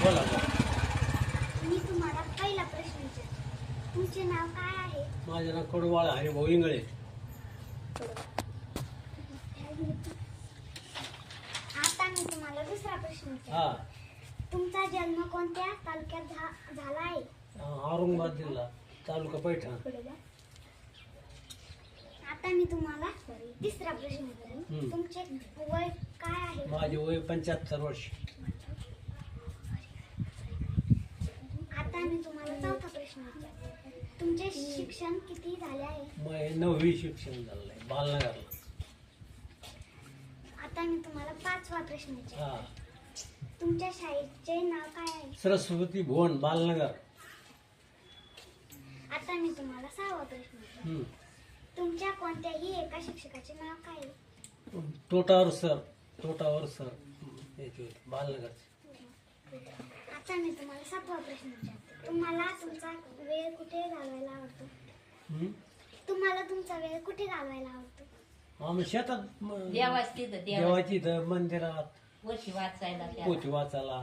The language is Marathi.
बोला बोला. मी तुम्हाला पहिला प्रश्न विचारते. तुमचे नाव काय आहे? माझं नाव कडवाळ हरिभाऊ इंगळे. आता मी तुम्हाला दुसरा प्रश्न विचारते. हा. तुमचा जन्म कोणत्या तालुक्यात झाला आहे? औरंगाबाद जिल्हा तालुका पैठण. आता मी तुम्हाला तिसरा प्रश्न विचारेन. तुमचे वय काय आहे? माझे वय 75 वर्ष. आता मी तुम्हाला चौथा प्रश्न विचारते. तुमचे शिक्षण किती झाले आहे? मग 9वी शिक्षण झालंय बालनगरला. आता मी तुम्हाला पाचवा प्रश्न विचारते. हा. तुमच्या शाळेचे नाव काय आहे? सरस्वती भुवन बालनगर. आता मी तुम्हाला सहावा प्रश्न विचारते. तुमच्या कोणत्याही एका शिक्षकाचे नाव काय आहे? तोटावर सर याचे बालनगरचे. आता मी तुम्हाला सातवा प्रश्न विचारते. तुम्हाला तुमचा वेळ कुठे घालवायला आवडतो? तुम्हाला तुमचा वेळ कुठे घालवायला आवडतो? आम्ही शेतात देवाची तिथं देवाची इथं मंदिरात वर्षी वाचायला पोथी वाचायला